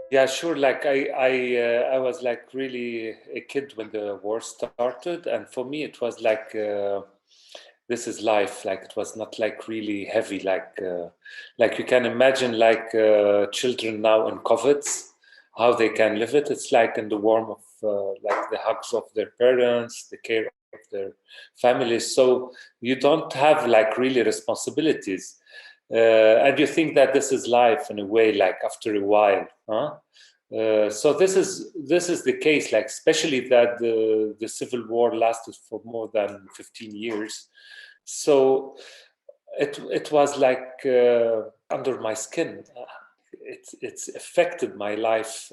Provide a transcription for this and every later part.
Yeah, sure. Like I was like really a kid when the war started, and for me it was like this is life. Like it was not like really heavy. Like you can imagine like children now in COVIDs, how they can live it. It's like in the warmth of like the hugs of their parents, the care of their families. So you don't have like really responsibilities. And you think that this is life in a way, like after a while, huh? So this is the case, like especially that the civil war lasted for more than 15 years. So it was like under my skin. It's affected my life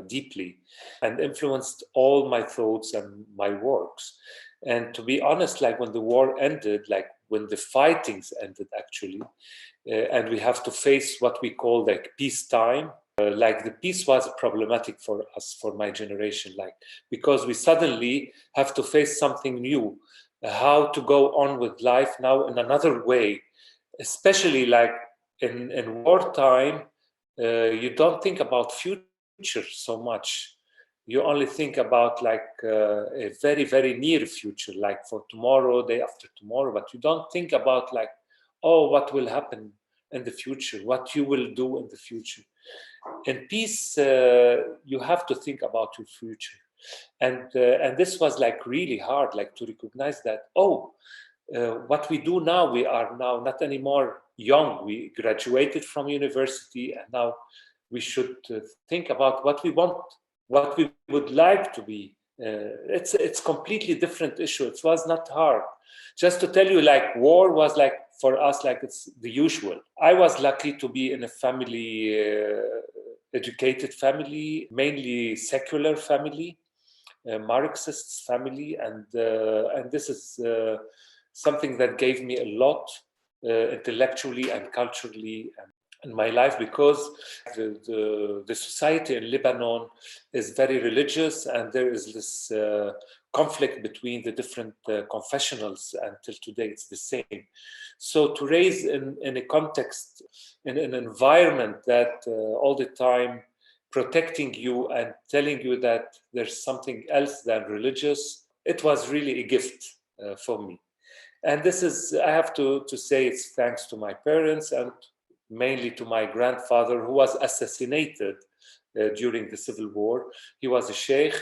deeply and influenced all my thoughts and my works. And to be honest, like when the war ended, like when the fightings ended actually, and we have to face what we call like peacetime. Like the peace was problematic for us, for my generation, like because we suddenly have to face something new, how to go on with life now in another way, especially like in wartime. You don't think about future so much. You only think about like a very very near future, like for tomorrow, day after tomorrow, but you don't think about like, oh, what will happen in the future, what you will do in the future. In peace, you have to think about your future, and this was like really hard, like to recognize that, oh, what we do now, we are now not anymore young. We graduated from university, and now we should think about what we want, what we would like to be. It's completely different issue. It was not hard. Just to tell you, like war was like for us, like it's the usual. I was lucky to be in a family, educated family, mainly secular family, Marxist family, and this is something that gave me a lot intellectually and culturally in my life, because the society in Lebanon is very religious, and there is this conflict between the different confessionals. Until today, it's the same. So to raise in a context, in an environment that all the time protecting you and telling you that there's something else than religious, it was really a gift for me. And this is, I have to say, it's thanks to my parents and mainly to my grandfather, who was assassinated during the civil war. He was a sheikh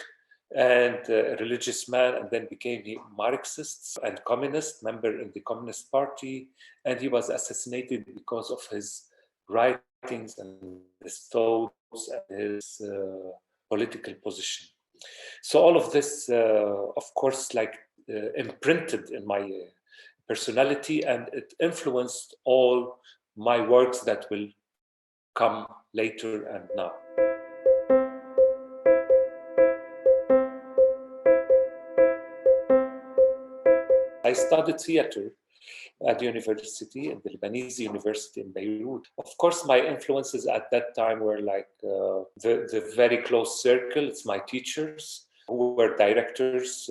and a religious man, and then became a Marxist and communist member in the Communist Party. And he was assassinated because of his writings and his thoughts and his political position. So all of this, of course, like imprinted in my personality, and it influenced all my works that will come later and now. I studied theater at the university, in the Lebanese university in Beirut. Of course, my influences at that time were like the very close circle. It's my teachers who were directors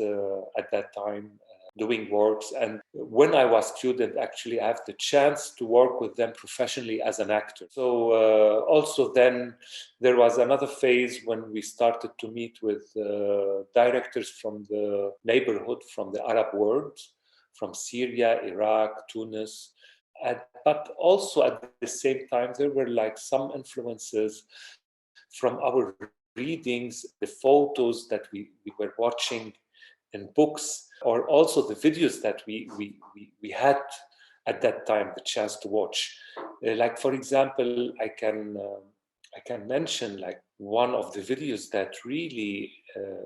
at that time, doing works. And when I was student, actually, I have the chance to work with them professionally as an actor. So also then there was another phase when we started to meet with directors from the neighborhood, from the Arab world, from Syria, Iraq, Tunis. But also at the same time, there were like some influences from our readings, the photos that we were watching in books, or also the videos that we had at that time the chance to watch. Like for example, I can mention like one of the videos that really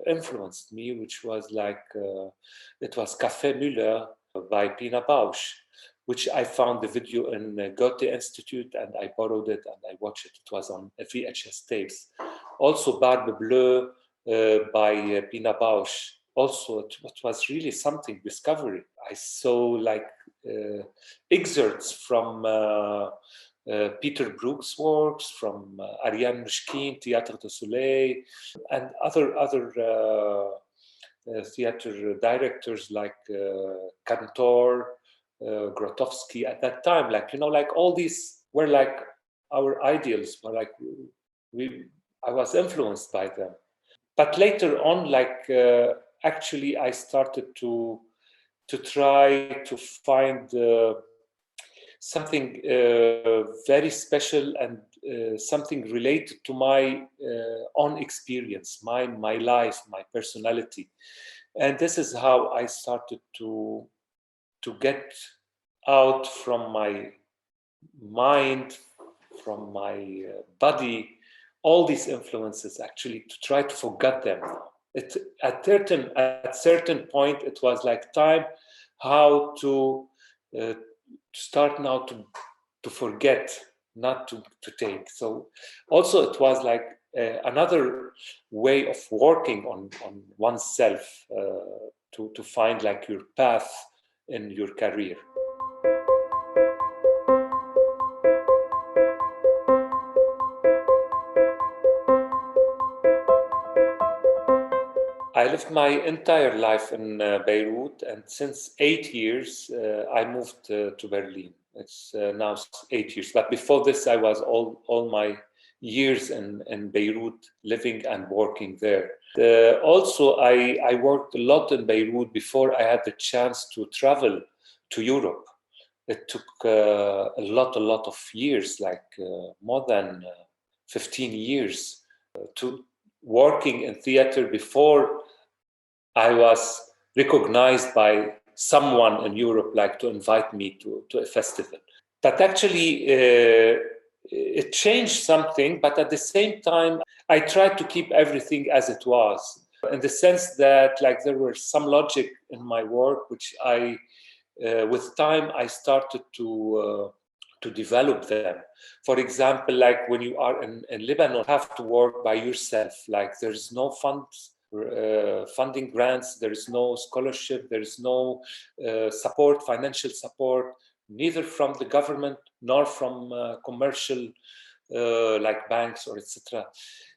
influenced me, which was like it was Café Müller by Pina Bausch, which I found the video in Goethe Institute, and I borrowed it and I watched it. It was on VHS tapes. Also Barbe Bleue by Pina Bausch. Also, it was really something, discovery. I saw like excerpts from Peter Brook's works, from Ariane Mishkin, Théâtre du Soleil, and other theater directors like Cantor, Grotowski at that time. Like, you know, like all these were like our ideals, were like we I was influenced by them. But later on, actually, I started to try to find something very special and something related to my own experience, my life, my personality. And this is how I started to get out from my mind, from my body, all these influences, actually, to try to forget them. At certain point, it was like time how to start now to forget, not to take. So also it was like another way of working on oneself, to find like your path in your career. I lived my entire life in Beirut, and since 8 years, I moved to Berlin. It's now 8 years. But before this, I was all my years in Beirut, living and working there. Also, I worked a lot in Beirut before I had the chance to travel to Europe. It took a lot of years, like more than 15 years, to working in theater before I was recognized by someone in Europe, like to invite me to a festival. But actually, it changed something. But at the same time, I tried to keep everything as it was, in the sense that like there were some logic in my work, which with time, I started to develop them. For example, like when you are in Lebanon, you have to work by yourself. Like there's no funding grants, there is no scholarship, there is no support, financial support, neither from the government nor from commercial like banks or etc.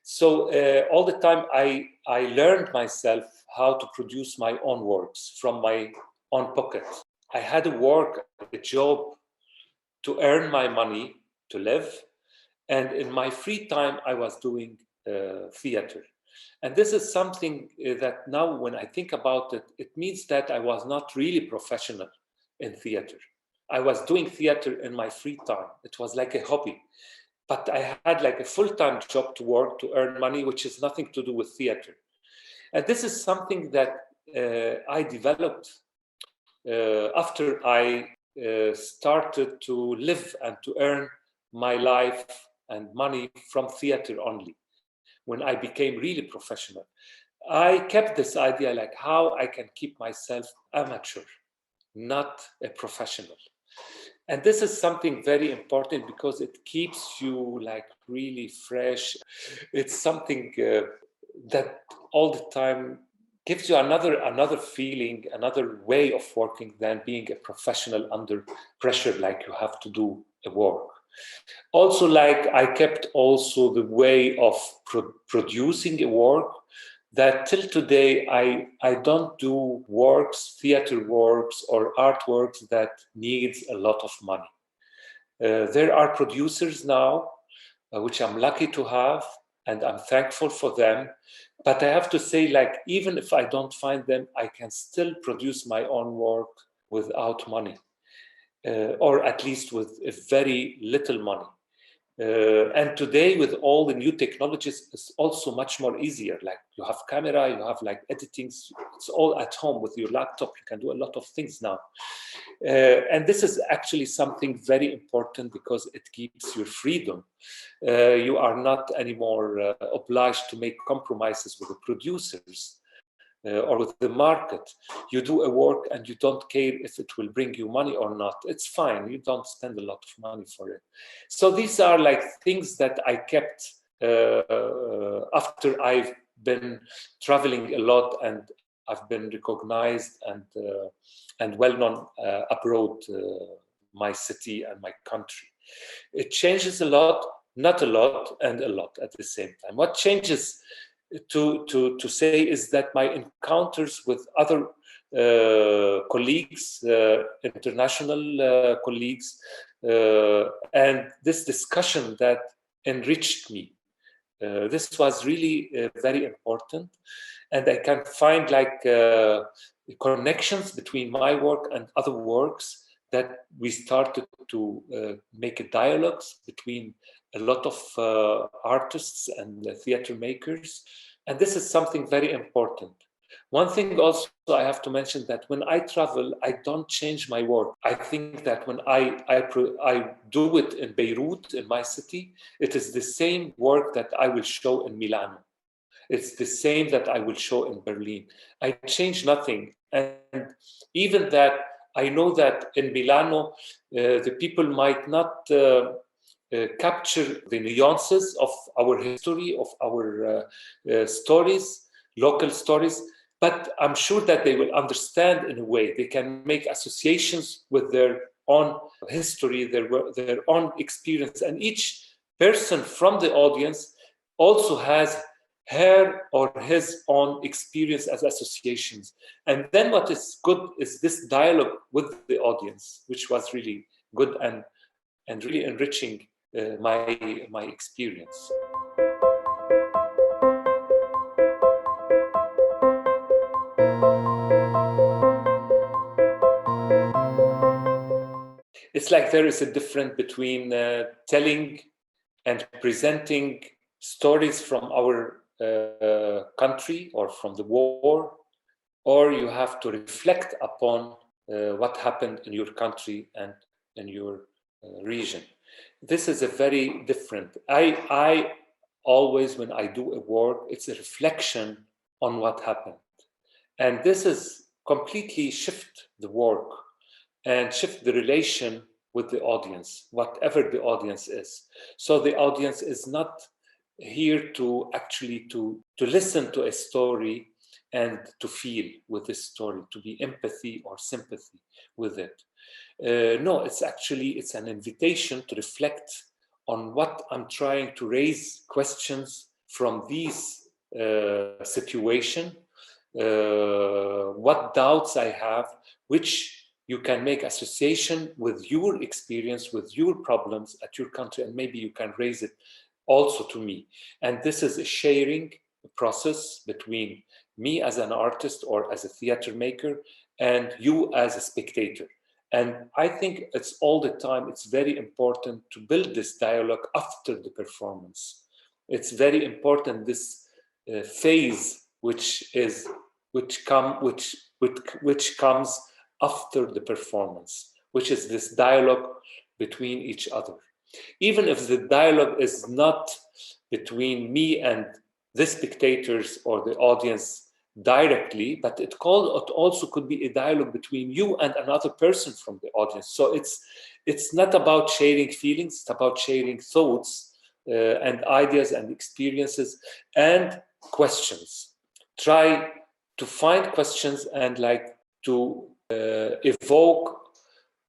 So all the time I learned myself how to produce my own works from my own pocket. I had to work a job to earn my money to live, and in my free time I was doing theater. And this is something that now when I think about it, it means that I was not really professional in theater. I was doing theater in my free time. It was like a hobby. But I had like a full-time job to work to earn money, which is nothing to do with theater. And this is something that I developed after I started to live and to earn my life and money from theater only. When I became really professional, I kept this idea like how I can keep myself amateur, not a professional. And this is something very important because it keeps you like really fresh. It's something that all the time gives you another feeling, another way of working than being a professional under pressure, like you have to do a work. Also, like I kept also the way of producing a work that till today I don't do works, theater works or artworks that needs a lot of money. There are producers now, which I'm lucky to have, and I'm thankful for them. But I have to say, like, even if I don't find them, I can still produce my own work without money, or at least with a very little money. And today, with all the new technologies, it's also much more easier. Like you have camera, you have like editing. It's all at home with your laptop. You can do a lot of things now. And this is actually something very important because it keeps your freedom. You are not anymore obliged to make compromises with the producers. Or with the market. You do a work and you don't care if it will bring you money or not. It's fine. You don't spend a lot of money for it. So these are like things that I kept after I've been traveling a lot and I've been recognized and well known abroad, my city and my country. It changes a lot, not a lot, and a lot at the same time. What changes to say is that my encounters with other colleagues, international colleagues, and this discussion that enriched me This was really very important, and I can find like connections between my work and other works, that we started to make a dialogues between a lot of artists and theater makers, and this is something very important. One thing also I have to mention, that when I travel, I don't change my work. I think that when I do it in Beirut, in my city, it is the same work that I will show in Milano. It's the same that I will show in Berlin. I change nothing. And even that, I know that in Milano, the people might not capture the nuances of our history, of our stories, local stories, but I'm sure that they will understand in a way. They can make associations with their own history, their own experience, and each person from the audience also has her or his own experience as associations. And then what is good is this dialogue with the audience, which was really good and really enriching my experience. It's like there is a difference between telling and presenting stories from our country or from the war, or you have to reflect upon what happened in your country and in your region. This is a very different. I always, when I do a work, it's a reflection on what happened. And this is completely shift the work and shift the relation with the audience, whatever the audience is. So the audience is not here to actually to listen to a story and to feel with this story, to be empathy or sympathy with it. No, it's an invitation to reflect on what I'm trying to raise questions from these situation, what doubts I have, which you can make association with your experience, with your problems at your country, and maybe you can raise it also to me. And this is a sharing process between me as an artist or as a theater maker and you as a spectator. And I think it's all the time, it's very important to build this dialogue after the performance. It's very important, this phase which comes after the performance, which is this dialogue between each other. Even if the dialogue is not between me and the spectators or the audience directly, but it also could be a dialogue between you and another person from the audience. So it's not about sharing feelings, it's about sharing thoughts and ideas and experiences and questions. Try to find questions and like to evoke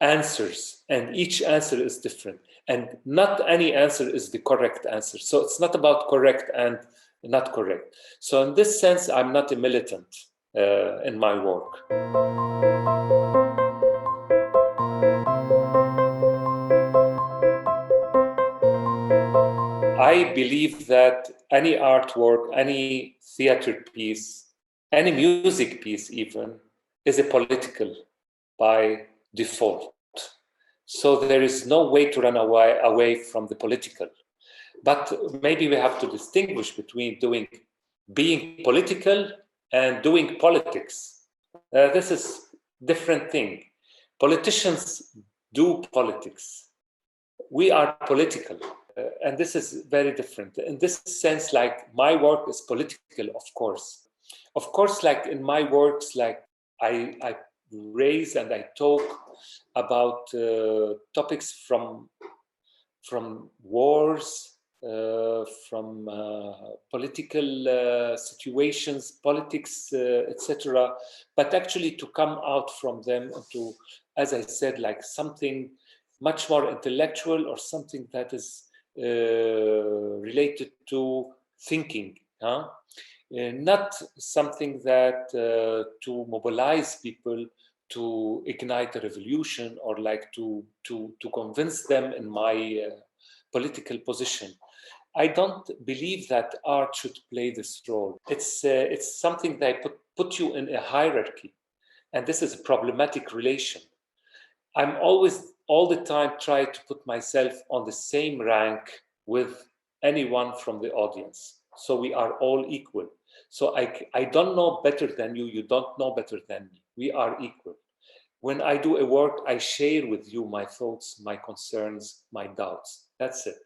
answers, and each answer is different, and not any answer is the correct answer. So it's not about correct and not correct. So in this sense, I'm not a militant in my work. I believe that any artwork, any theater piece, any music piece even, is a political by default. So there is no way to run away from the political. But maybe we have to distinguish between being political and doing politics. This is different thing. Politicians do politics. We are political. And this is very different. In this sense, like my work is political, of course. Of course, like in my works, like I raise and I talk about topics from wars, from political situations, politics, etc. But actually to come out from them to, as I said, like something much more intellectual or something that is related to thinking. Not something that to mobilize people to ignite a revolution or like to convince them in my political position. I don't believe that art should play this role. It's something that put you in a hierarchy, and this is a problematic relation. I'm always, all the time, try to put myself on the same rank with anyone from the audience. So we are all equal. So I don't know better than you. You don't know better than me. We are equal. When I do a work, I share with you my thoughts, my concerns, my doubts. That's it.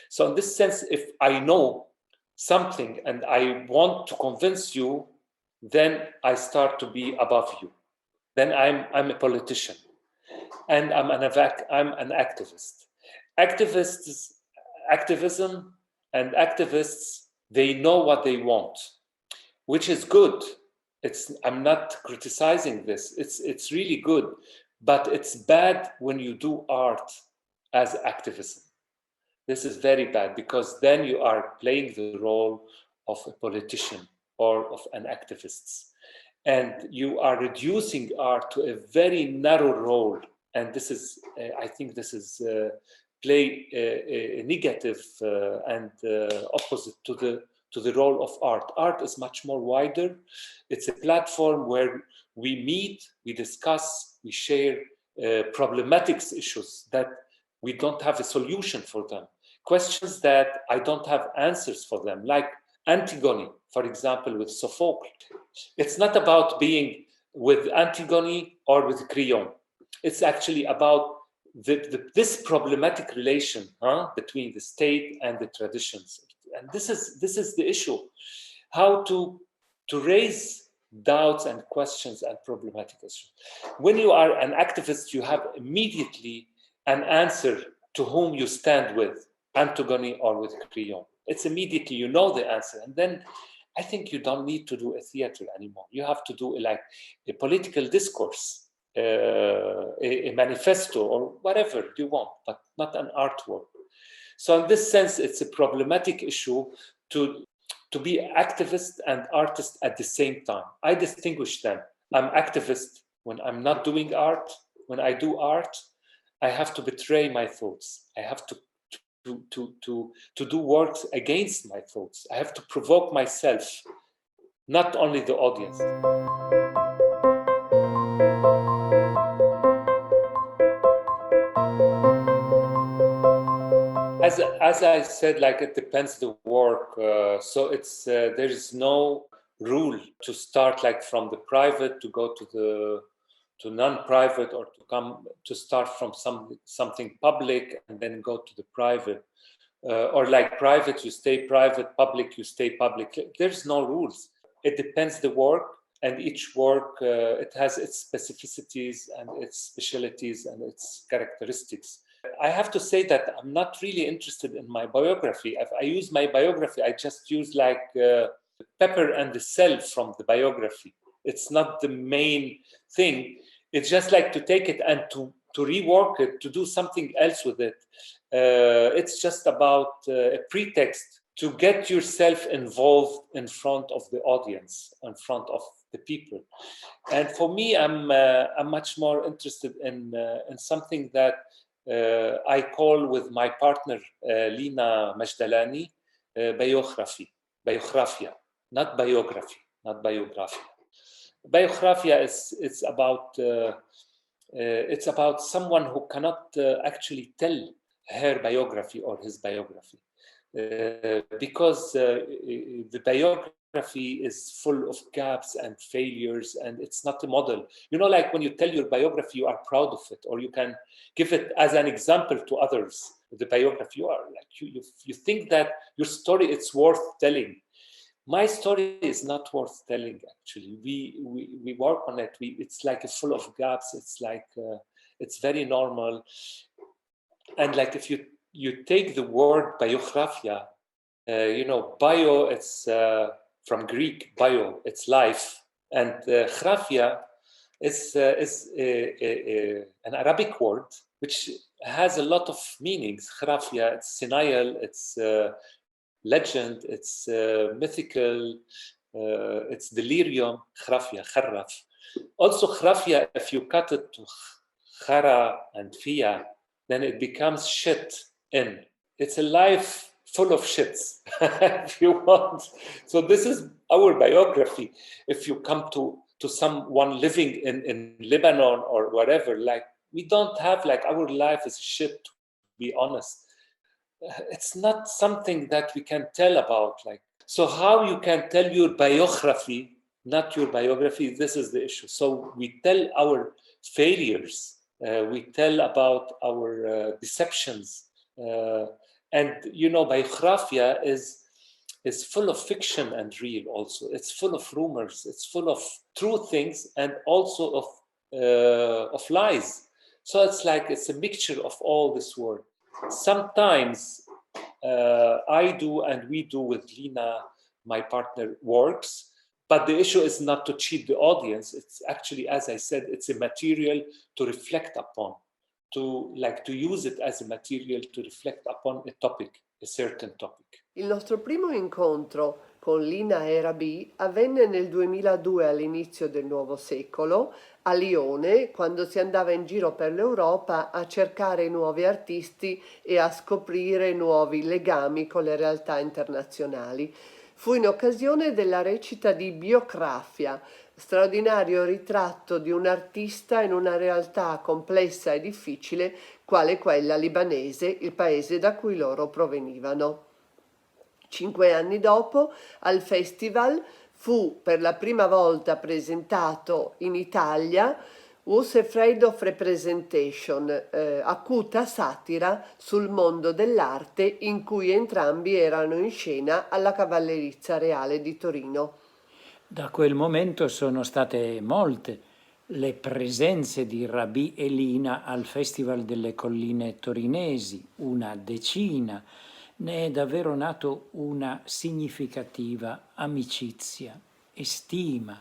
So in this sense, if I know something and I want to convince you, then I start to be above you. Then I'm a politician, and I'm an activist. Activists, activism, and activists, they know what they want, which is good. I'm not criticizing this. It's really good, but it's bad when you do art as activism. This is very bad, because then you are playing the role of a politician or of an activist, and you are reducing art to a very narrow role. And this is, I think, this is play a negative and opposite to the role of art. Art is much more wider. It's a platform where we meet, we discuss, we share problematic issues that we don't have a solution for them. Questions that I don't have answers for them, like Antigone, for example, with Sophocles. It's not about being with Antigone or with Creon. It's actually about this problematic relation between the state and the traditions. And this is the issue: how to raise doubts and questions and problematic issues. When you are an activist, you have immediately an answer to whom you stand with, Antigone or with Creon. It's immediately, you know the answer. And then I think you don't need to do a theater anymore. You have to do like a political discourse, a manifesto, or whatever you want, but not an artwork. So in this sense, it's a problematic issue to be activist and artist at the same time. I distinguish them. I'm activist when I'm not doing art. When I do art, I have to betray my thoughts. I have to do works against my thoughts. I have to provoke myself, not only the audience. As I said, like, it depends the work. So it's there is no rule to start like from the private to go to non-private, or to start from something public and then go to the private, or like private you stay private, public you stay public. There's no rules. It depends the work, and each work it has its specificities and its specialties and its characteristics. I have to say that I'm not really interested in my biography. If I use my biography, I just use like the pepper and the salt from the biography. It's not the main thing. It's just like to take it and to rework it, to do something else with it. It's just about a pretext to get yourself involved in front of the audience, in front of the people. And for me, I'm much more interested in something that I call, with my partner Lina Majdalani, biographia, not biography, not biography. Biographia is it's about someone who cannot actually tell her biography or his biography, because the biography is full of gaps and failures, and it's not a model. You know, like when you tell your biography, you are proud of it, or you can give it as an example to others. The biography, you are like, you think that your story, it's worth telling. My story is not worth telling, actually. We work on it. It's like full of gaps. It's like it's very normal. And like, if you take the word biographia, bio, it's from Greek, bio, it's life, and graphia is an Arabic word which has a lot of meanings. Graphia, it's senile, it's legend, it's mythical, it's delirium. Graphia, kharraf. Also, graphia, if you cut it to khara and fia, then it becomes shit in. It's a life full of shits, if you want. So this is our biography. If you come to someone living in Lebanon or whatever, like we don't have like our life is shit, to be honest. It's not something that we can tell about. Like, so how you can tell your biography, not your biography, this is the issue. So we tell our failures, we tell about our deceptions. And, you know, biographia is full of fiction and real also. It's full of rumors, it's full of true things and also of lies. So it's like, it's a mixture of all this world. Sometimes I do and we do with Lina, my partner, works. But the issue is not to cheat the audience. It's actually, as I said, it's a material to reflect upon, to use it as a material to reflect upon a topic, a certain topic. Il nostro primo incontro con Lina e Rabih avvenne nel 2002 all'inizio del nuovo secolo a Lione, quando si andava in giro per l'Europa a cercare nuovi artisti e a scoprire nuovi legami con le realtà internazionali. Fu in occasione della recita di Biografia, straordinario ritratto di un artista in una realtà complessa e difficile quale quella libanese, il paese da cui loro provenivano. 5 anni dopo, al festival, fu per la prima volta presentato in Italia Was Afraid of Representation, acuta satira sul mondo dell'arte in cui entrambi erano in scena alla Cavallerizza Reale di Torino. Da quel momento sono state molte le presenze di Rabih e Lina al Festival delle Colline Torinesi, una decina. Ne è davvero nato una significativa amicizia e stima.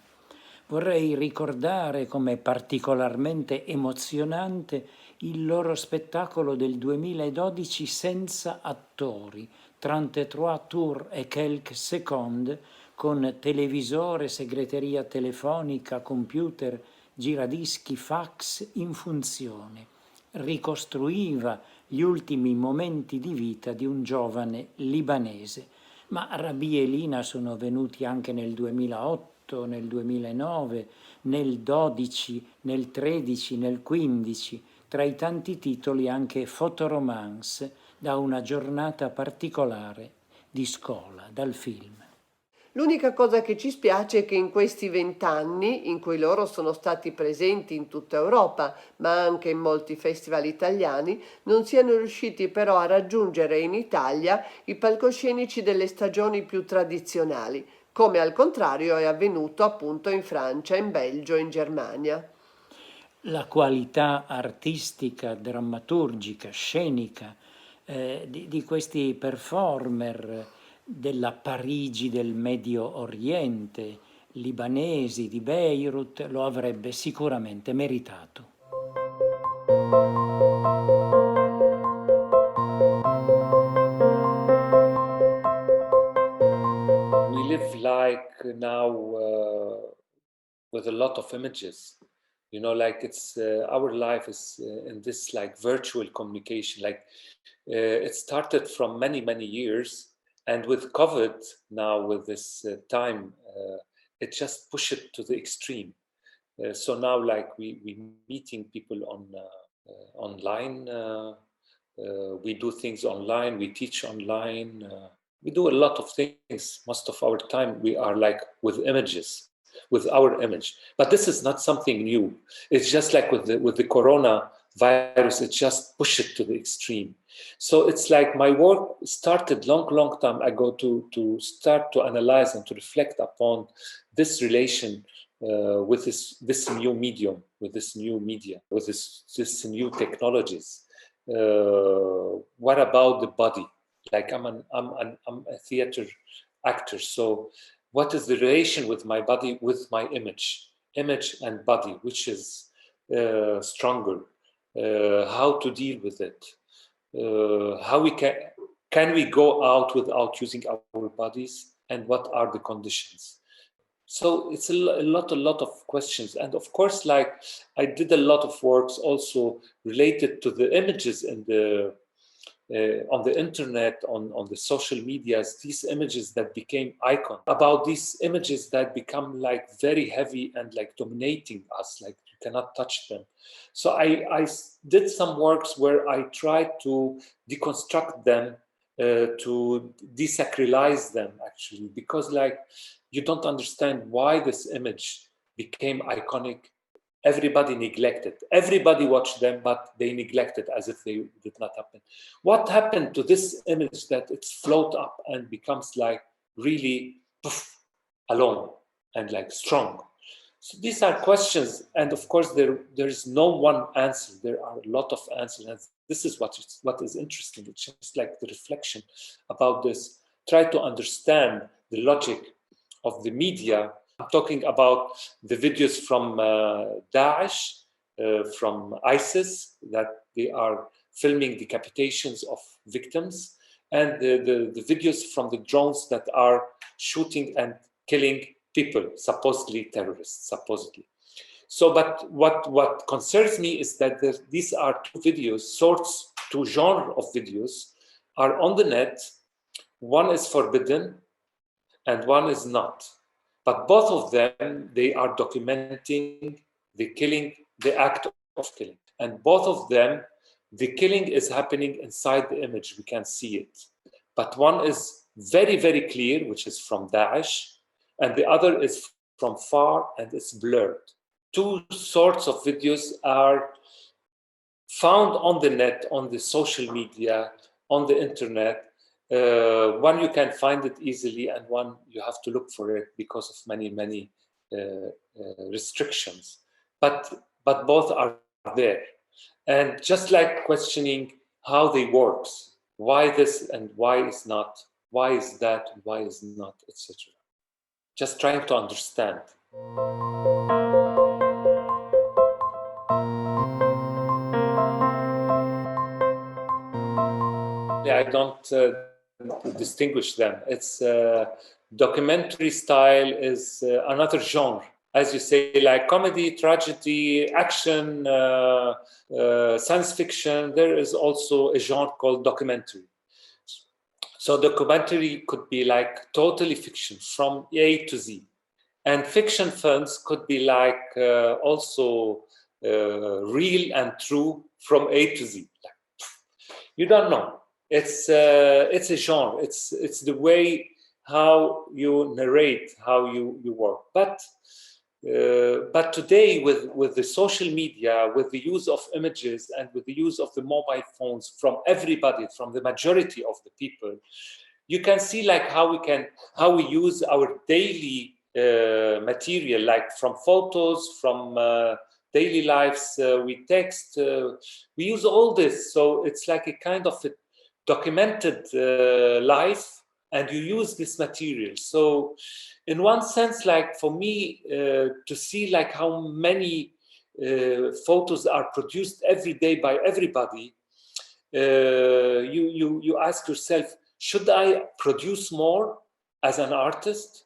Vorrei ricordare come particolarmente emozionante il loro spettacolo del 2012 senza attori, 33 tours et quelques secondes, con televisore, segreteria telefonica, computer, giradischi, fax in funzione. Ricostruiva gli ultimi momenti di vita di un giovane libanese. Ma Rabih e Lina sono venuti anche nel 2008, nel 2009, nel 12, nel 13, nel 15, tra i tanti titoli anche fotoromance da una giornata particolare di scuola, dal film. L'unica cosa che ci spiace è che in questi 20 anni, in cui loro sono stati presenti in tutta Europa, ma anche in molti festival italiani, non siano riusciti però a raggiungere in Italia i palcoscenici delle stagioni più tradizionali, come al contrario è avvenuto appunto in Francia, in Belgio e in Germania. La qualità artistica, drammaturgica, scenica di questi performer della Parigi del Medio Oriente, libanesi di Beirut, lo avrebbe sicuramente meritato. We live like now with a lot of images. You know, like it's our life is in this like virtual communication. Like it started from many years, and with COVID now, with this time, it just pushed it to the extreme. So now, like we meeting people on online. We do things online. We teach online. We do a lot of things. Most of our time, we are like with images, with our image. But this is not something new. It's just like with the corona virus, it just pushed it to the extreme. So it's like my work started long time ago to start to analyze and to reflect upon this relation with this new medium, with this new media, with this new technologies. What about the body? Like I'm a theater actor, so what is the relation with my body, with my image and body, which is stronger? How to deal with it? How we can we go out without using our bodies, and what are the conditions? So it's a lot of questions, and of course, like I did a lot of works also related to the images in the on the internet, on the social medias, these images that became icon, about these images that become like very heavy and like dominating us, like you cannot touch them. So I did some works where I tried to deconstruct them, to desacralize them actually, because like you don't understand why this image became iconic. Everybody neglected. Everybody watched them, but they neglected as if they did not happen. What happened to this image that it's float up and becomes like really poof, alone and like strong? So these are questions, and of course there is no one answer. There are a lot of answers, and this is what is interesting. It's just like the reflection about this. Try to understand the logic of the media. I'm talking about the videos from Daesh, from ISIS, that they are filming decapitations of victims, and the videos from the drones that are shooting and killing people, supposedly terrorists, supposedly. So, but what concerns me is that these are two videos, two genre of videos are on the net. One is forbidden and one is not. But both of them, they are documenting the killing, the act of killing. And both of them, the killing is happening inside the image. We can see it. But one is very, very clear, which is from Daesh, and the other is from far and it's blurred. Two sorts of videos are found on the net, on the social media, on the internet. One you can find it easily, and one you have to look for it because of many restrictions. But both are there, and just like questioning how they work, why this and why is not, why is that, why is not, etc. Just trying to understand. I don't distinguish them. It's documentary style is another genre, as you say, like comedy, tragedy, action, science fiction. There is also a genre called documentary. So documentary could be like totally fiction from A to Z, and fiction films could be like also real and true from A to Z. You don't know. It's a genre. It's the way how you narrate, how you work. But today, with the social media, with the use of images, and with the use of the mobile phones from everybody, from the majority of the people, you can see like how we use our daily material, like from photos, from daily lives, we text, we use all this. So it's like a kind of a documented life, and you use this material. So in one sense, like for me, to see like how many photos are produced every day by everybody, you ask yourself, should I produce more as an artist?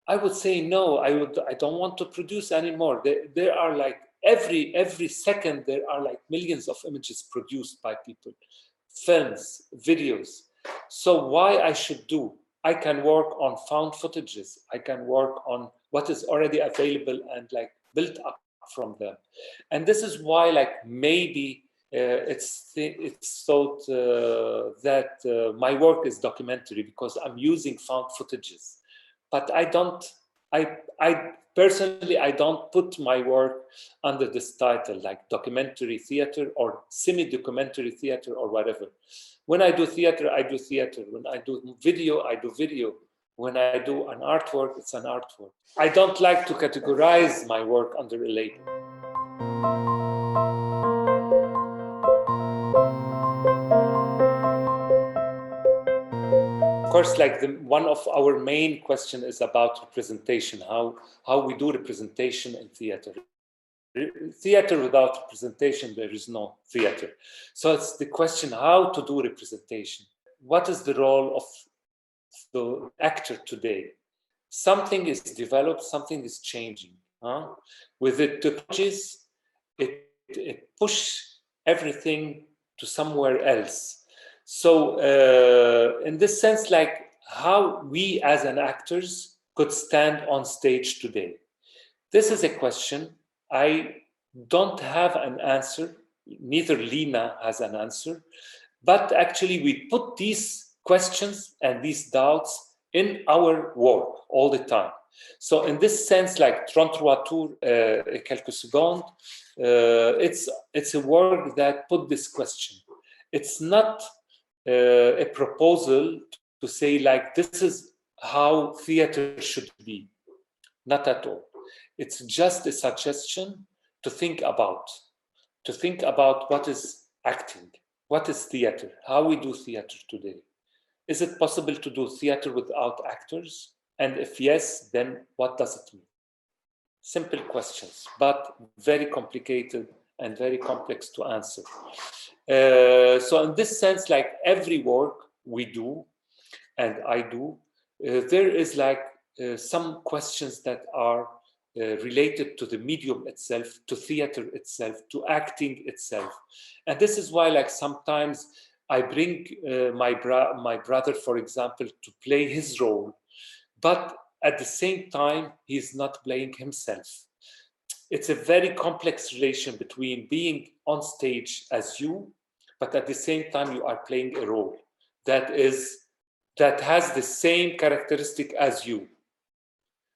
I would say no. I don't want to produce anymore. There are like every second there are like millions of images produced by people, films, videos. So why I should do? I can work on found footages. I can work on what is already available and like built up from them. And this is why like maybe it's thought that my work is documentary because I'm using found footages. But I personally, I don't put my work under this title, like documentary theater or semi-documentary theater or whatever. When I do theater, I do theater. When I do video, I do video. When I do an artwork, it's an artwork. I don't like to categorize my work under a label. Of course, like one of our main question is about representation, how we do representation in theater. Theater without representation, there is no theater. So it's the question how to do representation. What is the role of the actor today? Something is developed, something is changing. With the technologies, it push everything to somewhere else. So in this sense, like how we as an actors could stand on stage today. This is a question. I don't have an answer. Neither Lina has an answer. But actually, we put these questions and these doubts in our work all the time. So in this sense, like Trovare et quelques secondes, it's a work that put this question. It's not a proposal to say like this is how theater should be. Not at all. It's just a suggestion to think about what is acting, what is theater, how we do theater today. Is it possible to do theater without actors? And if yes, then what does it mean? Simple questions, but very complicated and very complex to answer. So in this sense, like every work we do, and I do, there is like some questions that are related to the medium itself, to theater itself, to acting itself. And this is why like sometimes I bring my brother, for example, to play his role, but at the same time, he's not playing himself. It's a very complex relation between being on stage as you, but at the same time, you are playing a role that has the same characteristic as you.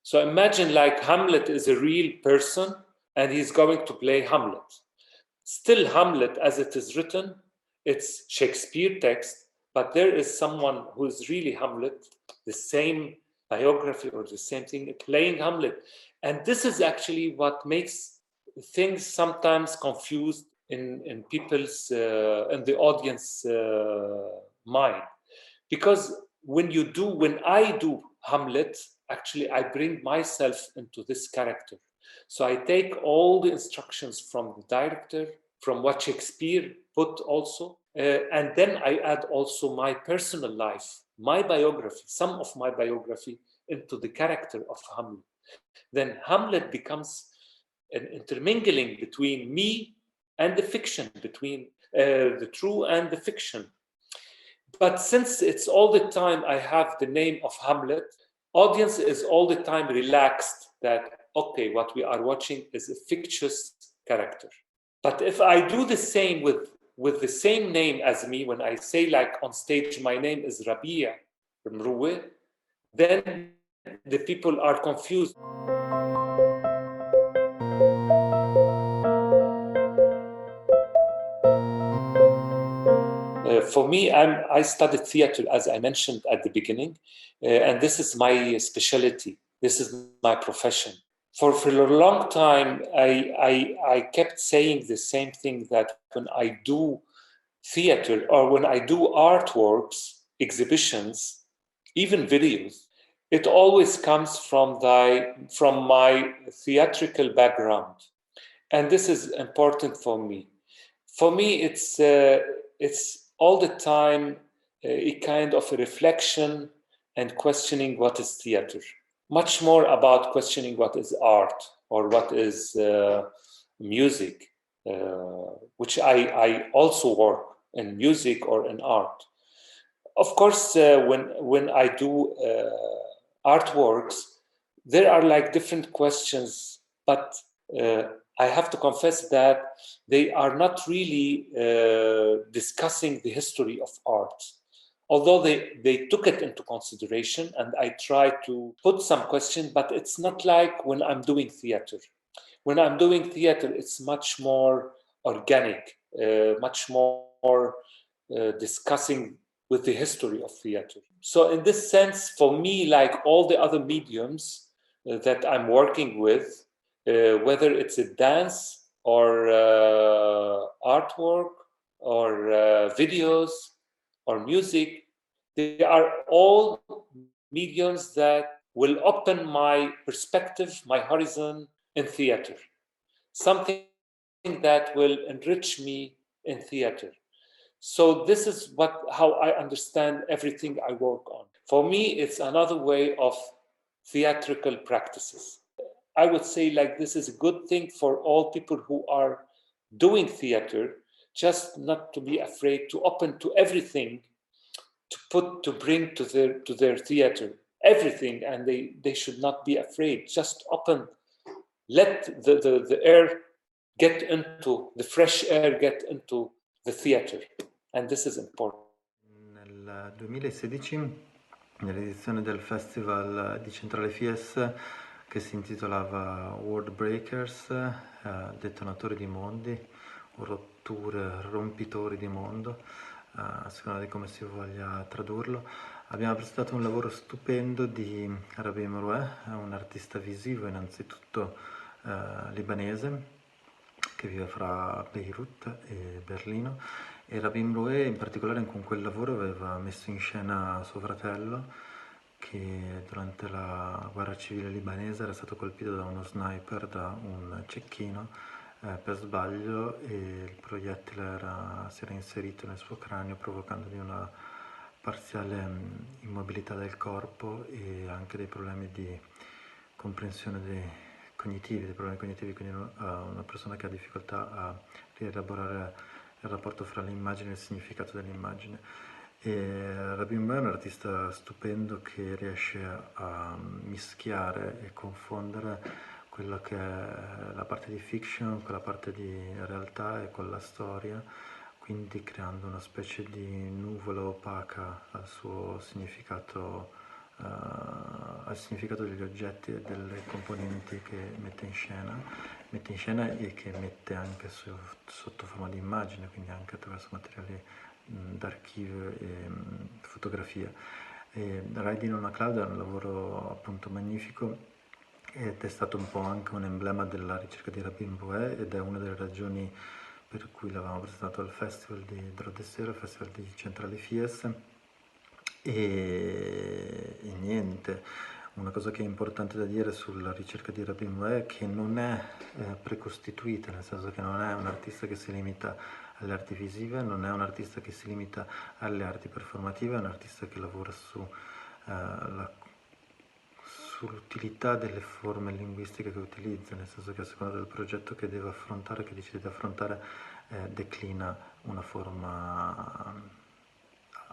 So imagine like Hamlet is a real person and he's going to play Hamlet. Still Hamlet as it is written, it's Shakespeare text, but there is someone who is really Hamlet, the same biography or the same thing, playing Hamlet. And this is actually what makes things sometimes confused in people's, in the audience mind. Because when I do Hamlet, actually I bring myself into this character. So I take all the instructions from the director, from what Shakespeare put also, and then I add also my personal life, my biography, some of my biography into the character of Hamlet. Then Hamlet becomes an intermingling between me and the fiction, between the true and the fiction. But since it's all the time I have the name of Hamlet, audience is all the time relaxed that, okay, what we are watching is a fictitious character. But if I do the same with the same name as me, when I say like on stage, my name is Rabih Mroué, then the people are confused. For me, I studied theater, as I mentioned at the beginning, and this is my specialty. This is my profession. For a long time, I kept saying the same thing, that when I do theater or when I do artworks, exhibitions, even videos, it always comes from my theatrical background. And this is important for me. For me, it's all the time a kind of a reflection and questioning what is theater. Much more about questioning what is art or what is music, which I also work in music or in art. Of course, when I do artworks, there are like different questions, but I have to confess that they are not really discussing the history of art. Although they took it into consideration, and I try to put some question, but it's not like when I'm doing theater. When I'm doing theater, it's much more organic, much more discussing with the history of theater. So in this sense, for me, like all the other mediums that I'm working with, whether it's a dance or artwork or videos or music, they are all mediums that will open my perspective, my horizon in theater. Something that will enrich me in theater. So this is how I understand everything I work on. For me, it's another way of theatrical practices. I would say like this is a good thing for all people who are doing theater, just not to be afraid, to open to everything, to bring to their theater everything, and they should not be afraid. Just open, let the air get into the fresh air, get into the theater, and this is important. Nel 2016, nell'edizione del festival di Centrale Fies che si intitolava World Breakers, detonatori di mondi, o rotture, rompitori di mondo, a seconda di come si voglia tradurlo, abbiamo presentato un lavoro stupendo di Rabih Mroué, un artista visivo innanzitutto libanese, che vive fra Beirut e Berlino, e Rabih Mroué in particolare con quel lavoro aveva messo in scena suo fratello, che durante la guerra civile libanese era stato colpito da uno sniper, da un cecchino, per sbaglio, e il proiettile si era inserito nel suo cranio, provocandogli una parziale immobilità del corpo e anche dei problemi di comprensione dei problemi cognitivi, quindi una persona che ha difficoltà a rielaborare il rapporto fra l'immagine e il significato dell'immagine. E Rabih Mroué è un artista stupendo che riesce a mischiare e confondere quella che è la parte di fiction con la parte di realtà e con la storia, quindi creando una specie di nuvola opaca al suo significato, al significato degli oggetti e delle componenti che mette in scena e che mette anche sotto forma di immagine, quindi anche attraverso materiali d'archivio e fotografia. Riding on a Cloud è un lavoro appunto magnifico ed è stato un po' anche un emblema della ricerca di Rabih Mroué, ed è una delle ragioni per cui l'avevamo presentato al festival di Drodessero, al festival di Centrale Fies. E niente, una cosa che è importante da dire sulla ricerca di Rabih Mroué è che non è precostituita, nel senso che non è un artista che si limita alle arti visive, non è un artista che si limita alle arti performative, è un artista che lavora sull'utilità delle forme linguistiche che utilizza, nel senso che a seconda del progetto che deve affrontare, che decide di affrontare, declina una forma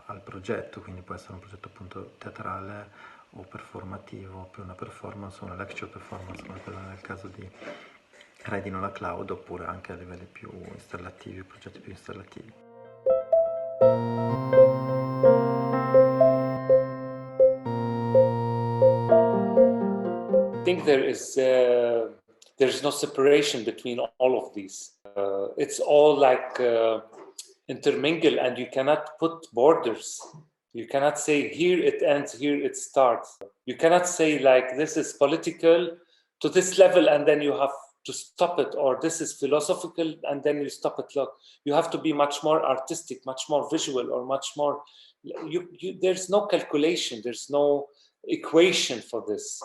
al progetto, quindi può essere un progetto appunto teatrale o performativo, più una performance, una lecture performance, come quella nel caso di Riding on a Cloud, oppure anche a livelli più installativi, progetti più installativi. I think there's no separation between all of these. It's all like intermingle, and you cannot put borders. You cannot say here it ends, here it starts. You cannot say like this is political to this level and then you have to stop it, or this is philosophical and then you stop it. Look, you have to be much more artistic, much more visual, or much more. There's no calculation, there's no equation for this.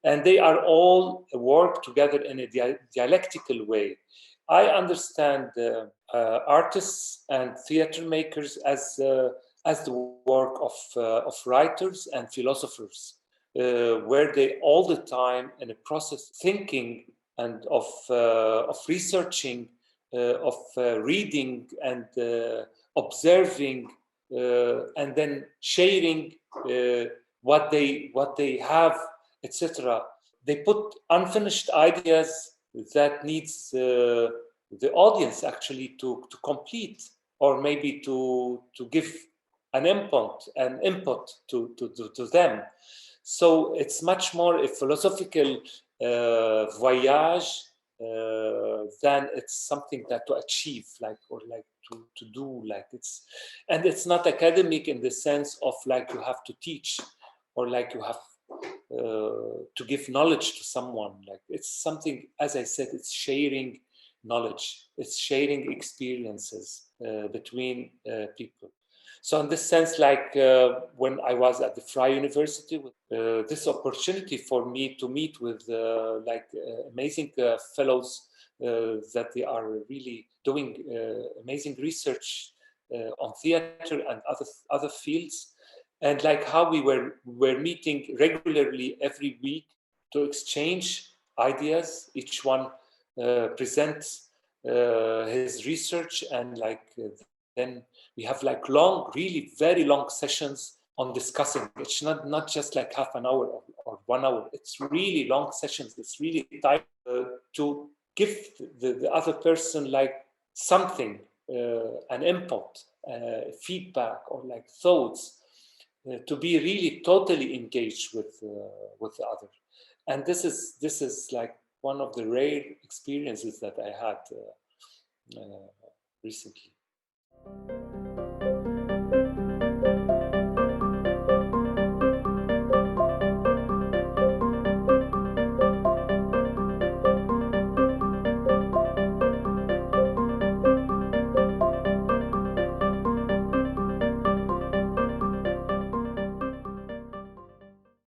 And they are all work together in a dialectical way. I understand artists and theater makers as the work of writers and philosophers, where they all the time in a process thinking and of researching, of reading and observing, and then sharing what they have, etc. They put unfinished ideas that needs the audience actually to complete, or maybe to give an input to them. So it's much more a philosophical voyage than it's something that to achieve, like, or like to do, like it's not academic in the sense of like you have to teach, or like you have to give knowledge to someone. Like it's something, as I said, it's sharing knowledge, it's sharing experiences between people. So in this sense, like when I was at the Fry University, this opportunity for me to meet with amazing fellows that they are really doing amazing research on theater and other fields, and like how we were meeting regularly every week to exchange ideas. Each one presents his research, and then we have like long, really very long sessions on discussing. It's not just like half an hour or 1 hour. It's really long sessions. It's really time to give the other person like something, an input, feedback, or like thoughts, to be really totally engaged with the other. And this is like one of the rare experiences that I had recently.